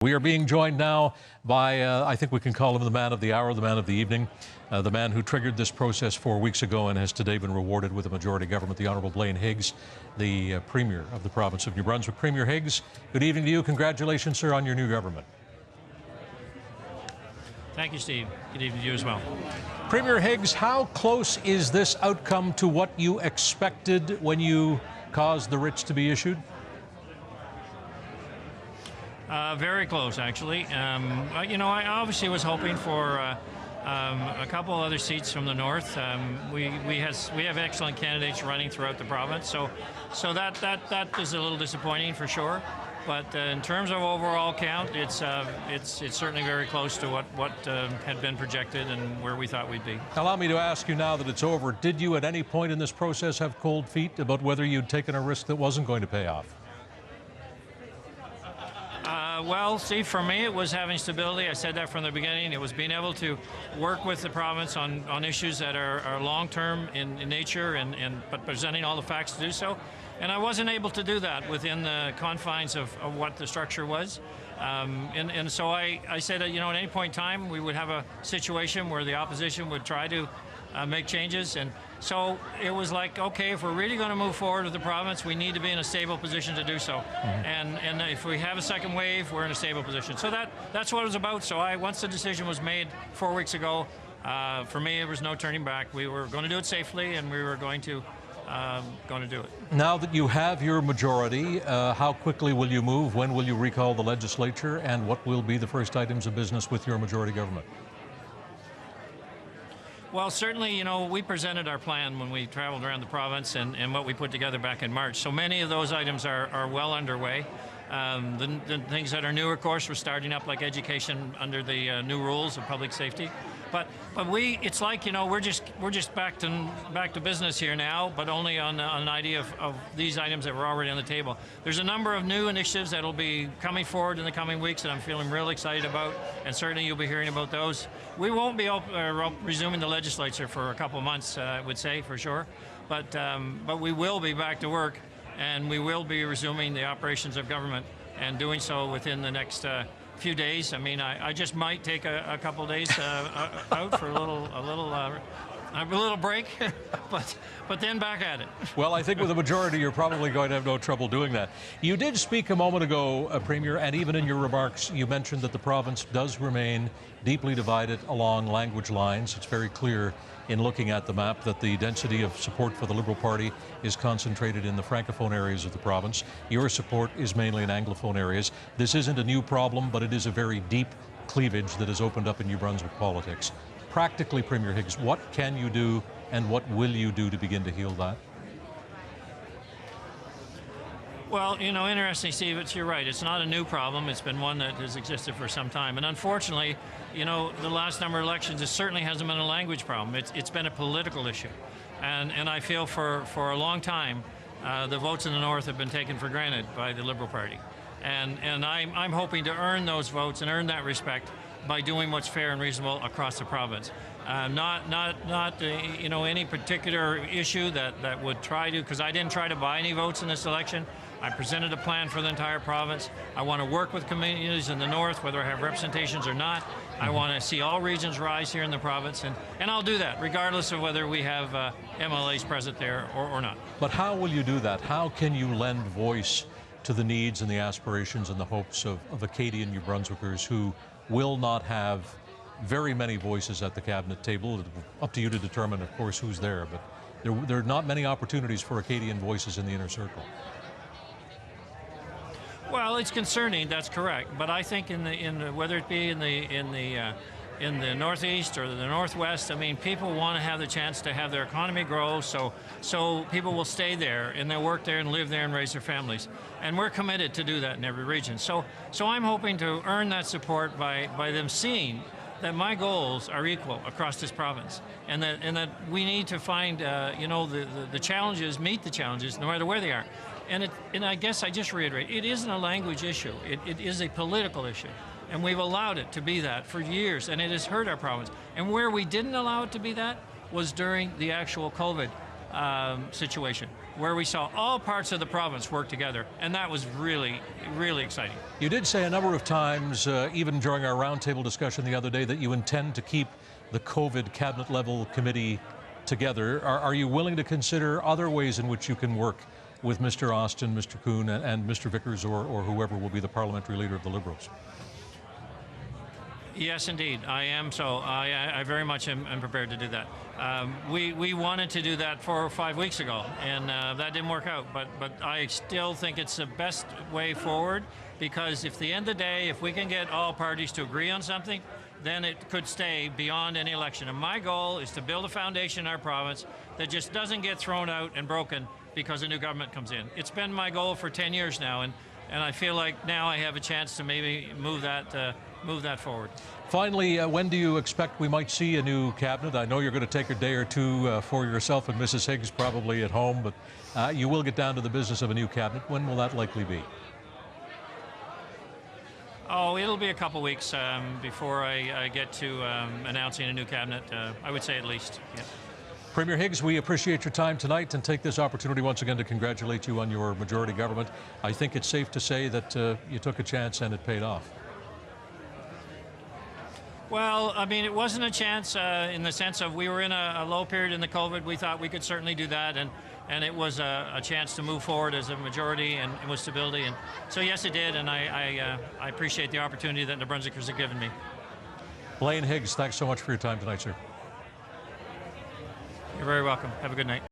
We are being joined now by, I think we can call him the man of the hour, the man of the evening, the man who triggered this process 4 weeks ago and has today been rewarded with a majority government, the Honourable Blaine Higgs, the Premier of the province of New Brunswick. Premier Higgs, good evening to you. Congratulations, sir, on your new government. Thank you, Steve. Good evening to you as well. Premier Higgs, how close is this outcome to what you expected when you caused the writs to be issued? Very close, actually. I obviously was hoping for a couple other seats from the north. We have excellent candidates running throughout the province, so that is a little disappointing for sure. But in terms of overall count, it's certainly very close to what had been projected and where we thought we'd be. Allow me to ask you now that it's over, did you at any point in this process have cold feet about whether you'd taken a risk that wasn't going to pay off? Well, Steve, for me, it was having stability. I said that from the beginning. It was being able to work with the province on issues that are long-term in nature, but presenting all the facts to do so. And I wasn't able to do that within the confines of what the structure was. And so I said that, at any point in time, we would have a situation where the opposition would try to make changes. And so it was like, okay, if we're really going to move forward with the province, we need to be in a stable position to do so. Mm-hmm. And if we have a second wave, we're in a stable position. So that's what it was about. So once the decision was made 4 weeks ago, for me, there was no turning back. We were going to do it safely, and we were going to do it. Now that you have your majority, how quickly will you move? When will you recall the legislature? And what will be the first items of business with your majority government? Well, certainly, we presented our plan when we traveled around the province and what we put together back in March. So many of those items are well underway. The things that are new, of course, we're starting up like education under the new rules of public safety. But it's like, we're just back to business here now, but only on an idea of these items that were already on the table. There's a number of new initiatives that will be coming forward in the coming weeks that I'm feeling real excited about, and certainly you'll be hearing about those. We won't be resuming the legislature for a couple of months, I would say, for sure, but we will be back to work, and we will be resuming the operations of government, and doing so within the next few days. I mean, I just might take a couple of days out for a little break, but then back at it. Well, I think with a majority, you're probably going to have no trouble doing that. You did speak a moment ago, Premier, and even in your remarks, you mentioned that the province does remain deeply divided along language lines. It's very clear in looking at the map that the density of support for the Liberal Party is concentrated in the Francophone areas of the province. Your support is mainly in Anglophone areas. This isn't a new problem, but it is a very deep cleavage that has opened up in New Brunswick politics. Practically, Premier Higgs, what can you do and what will you do to begin to heal that? Well, interesting, Steve, you're right. It's not a new problem. It's been one that has existed for some time. And unfortunately, the last number of elections, it certainly hasn't been a language problem. It's been a political issue. And I feel for a long time, the votes in the North have been taken for granted by the Liberal Party. And I'm hoping to earn those votes and earn that respect by doing what's fair and reasonable across the province. Not any particular issue that would try to, because I didn't try to buy any votes in this election. I presented a plan for the entire province. I want to work with communities in the North, whether I have representations or not. I want to see all regions rise here in the province, and I'll do that, regardless of whether we have MLAs present there or not. But how will you do that? How can you lend voice to the needs and the aspirations and the hopes of Acadian New Brunswickers who will not have very many voices at the cabinet table? Up to you to determine, of course, who's there, but there are not many opportunities for Acadian voices in the inner circle. Well, it's concerning. That's correct. But I think whether it be in the Northeast or the Northwest, I mean, people want to have the chance to have their economy grow, so people will stay there and they'll work there and live there and raise their families. And we're committed to do that in every region. So I'm hoping to earn that support by them seeing that my goals are equal across this province, and that we need to find the challenges, meet the challenges, no matter where they are. And I guess I just reiterate, it isn't a language issue. It is a political issue. And we've allowed it to be that for years, and it has hurt our province. And where we didn't allow it to be that was during the actual COVID situation, where we saw all parts of the province work together, and that was really, really exciting. You did say a number of times, even during our roundtable discussion the other day, that you intend to keep the COVID cabinet-level committee together. Are you willing to consider other ways in which you can work with Mr. Austin, Mr. Kuhn, and Mr. Vickers, or whoever will be the parliamentary leader of the Liberals? Yes, indeed, I am. So I very much am prepared to do that. We wanted to do that 4 or 5 weeks ago, and that didn't work out. But I still think it's the best way forward, because if at the end of the day, if we can get all parties to agree on something, then it could stay beyond any election. And my goal is to build a foundation in our province that just doesn't get thrown out and broken because a new government comes in. It's been my goal for 10 years now, and I feel like now I have a chance to maybe move that forward. Finally, when do you expect we might see a new cabinet? I know you're going to take a day or two for yourself and Mrs. Higgs probably at home, but you will get down to the business of a new cabinet. When will that likely be? Oh, it'll be a couple weeks before I get to announcing a new cabinet. I would say at least. Yeah. Premier Higgs, we appreciate your time tonight and take this opportunity once again to congratulate you on your majority government. I think it's safe to say that you took a chance and it paid off. Well, I mean, it wasn't a chance in the sense of we were in a low period in the COVID. We thought we could certainly do that, and it was a chance to move forward as a majority and with stability. And so, yes, it did, and I appreciate the opportunity that the Brunswickers have given me. Blaine Higgs, thanks so much for your time tonight, sir. You're very welcome. Have a good night.